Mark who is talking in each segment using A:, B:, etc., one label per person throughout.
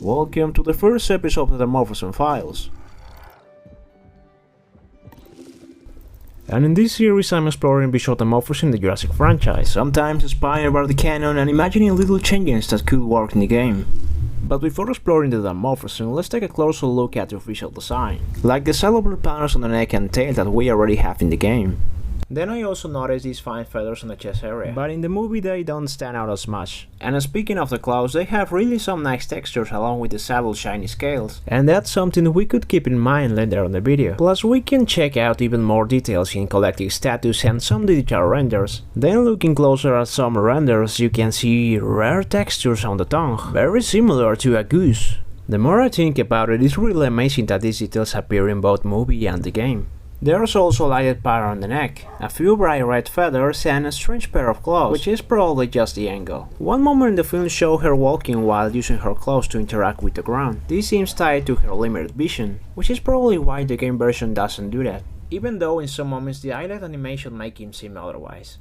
A: Welcome to the first episode of the Dimorphism Files. And in this series I'm exploring visual dimorphism in the Jurassic franchise, sometimes inspired by the canon and imagining little changes that could work in the game. But before exploring the dimorphism, let's take a closer look at the official design, like the cellular patterns on the neck and tail that we already have in the game. Then I also noticed these fine feathers on the chest area, but in the movie they don't stand out as much. And speaking of the claws, they have really some nice textures along with the saddle shiny scales. And that's something we could keep in mind later on the video. Plus we can check out even more details in collective status and some digital renders. Then looking closer at some renders you can see rare textures on the tongue, very similar to a goose. The more I think about it, it's really amazing that these details appear in both movie and the game. There's also a lighted pattern on the neck, a few bright red feathers and a strange pair of claws, which is probably just the angle. One moment in the film shows her walking while using her claws to interact with the ground. This seems tied to her limited vision, which is probably why the game version doesn't do that, even though in some moments the highlight animation make him seem otherwise.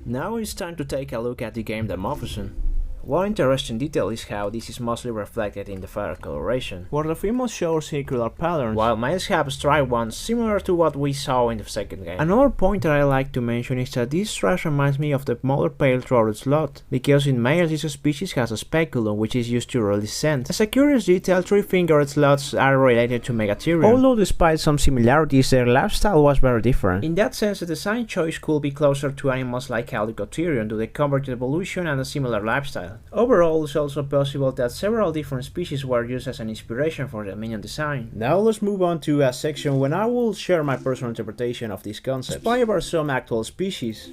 A: Now it's time to take a look at the game Dimorphism. One interesting detail is how this is mostly reflected in the feather coloration, where the females show circular patterns, while males have striped ones similar to what we saw in the second game. Another point that I like to mention is that this stripe reminds me of the mother pale-throated sloth, because in males this species has a speculum which is used to release scent. As a curious detail, three-fingered sloths are related to Megatherium, although despite some similarities their lifestyle was very different. In that sense, the design choice could be closer to animals like Dilophosaurus due to the convergent evolution and a similar lifestyle. Overall, it's also possible that several different species were used as an inspiration for the minion design. Now let's move on to a section when I will share my personal interpretation of these concepts, inspired by some actual species.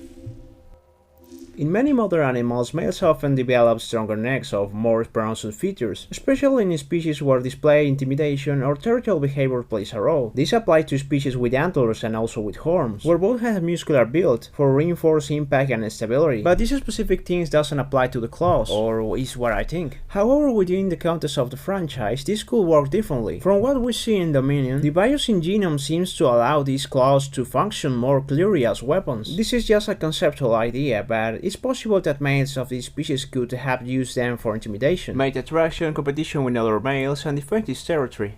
A: In many modern animals, males often develop stronger necks or more pronounced features, especially in species where display, intimidation, or territorial behavior plays a role. This applies to species with antlers and also with horns, where both have muscular build for reinforced impact and stability. But these specific things doesn't apply to the claws, or is what I think. However, within the context of the franchise, this could work differently. From what we see in Dominion, the bias in genome seems to allow these claws to function more clearly as weapons. This is just a conceptual idea, but it's possible that males of these species could have used them for intimidation, mate attraction, competition with other males, and defend this territory.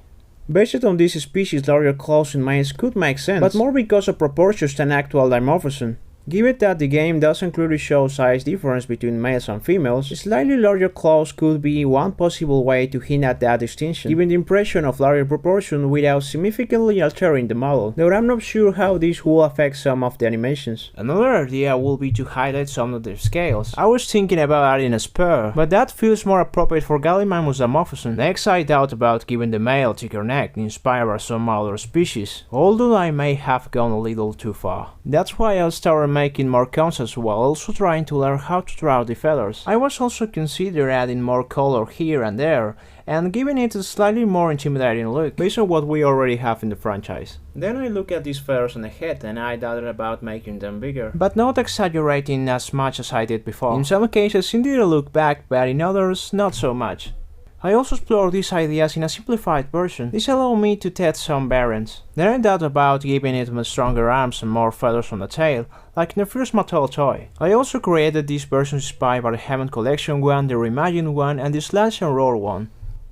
A: Based on this species, larger claws in males could make sense, but more because of proportions than actual dimorphism. Given that the game doesn't clearly show size difference between males and females, slightly larger claws could be one possible way to hint at that distinction, giving the impression of larger proportion without significantly altering the model, though I'm not sure how this will affect some of the animations. Another idea will be to highlight some of the scales. I was thinking about adding a spur, but that feels more appropriate for Gallimimus dimorphism. Next I doubt about giving the male thicker neck, inspired by some other species, although I may have gone a little too far. That's why I'll start making more concepts while also trying to learn how to draw the feathers. I was also considering adding more color here and there, and giving it a slightly more intimidating look, based on what we already have in the franchise. Then I look at these feathers on the head and I doubted about making them bigger, but not exaggerating as much as I did before. In some cases indeed they look back, but in others not so much. I also explored these ideas in a simplified version. This allowed me to test some variants. Then I thought about giving it stronger arms and more feathers on the tail, like in the first Mattel toy. I also created these versions inspired by the Hammond Collection one, the Reimagined one, and the Slash and Roar one.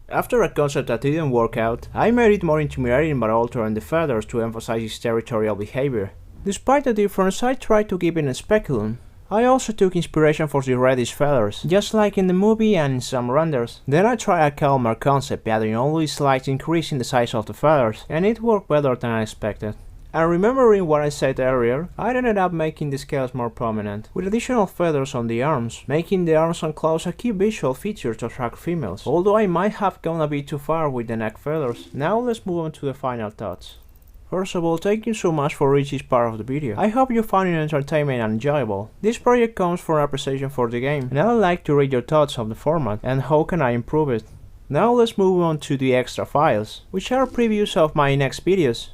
A: After a concept that didn't work out, I made it more intimidating by altering the feathers to emphasize its territorial behavior. Despite the difference, I tried to give it a speculum. I also took inspiration for the reddish feathers, just like in the movie and in some renders. Then I tried a calmer concept, adding only a slight increase in the size of the feathers, and it worked better than I expected. And remembering what I said earlier, I ended up making the scales more prominent, with additional feathers on the arms, making the arms and claws a key visual feature to attract females, although I might have gone a bit too far with the neck feathers. Now let's move on to the final thoughts. First of all, thank you so much for reaching this part of the video. I hope you found it entertaining and enjoyable. This project comes from appreciation for the game, and I would like to read your thoughts on the format and how can I improve it. Now let's move on to the extra files, which are previews of my next videos.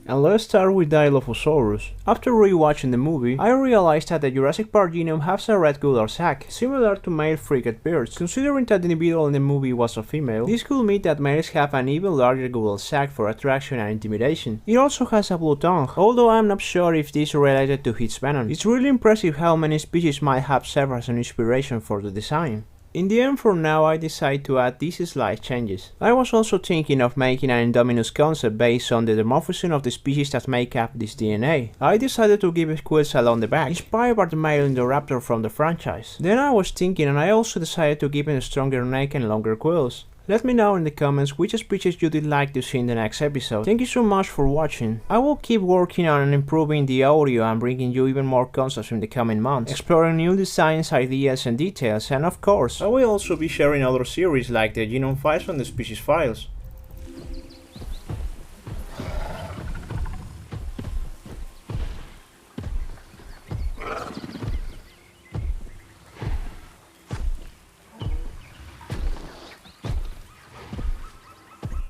A: And let's start with Dilophosaurus. After rewatching the movie, I realized that the Jurassic Park genome has a red gular sac, similar to male frigate birds. Considering that the individual in the movie was a female, this could mean that males have an even larger gular sac for attraction and intimidation. It also has a blue tongue, although I'm not sure if this is related to its venom. It's really impressive how many species might have served as an inspiration for the design. In the end, for now, I decided to add these slight changes. I was also thinking of making an Indominus concept based on the dimorphism of the species that make up this DNA. I decided to give it quills along the back, inspired by the male Indoraptor from the franchise. Then I was thinking, and I also decided to give it a stronger neck and longer quills. Let me know in the comments which species you would like to see in the next episode. Thank you so much for watching. I will keep working on improving the audio and bringing you even more concepts in the coming months, exploring new designs, ideas and details, and of course, I will also be sharing other series like the Genome Files and the Species Files.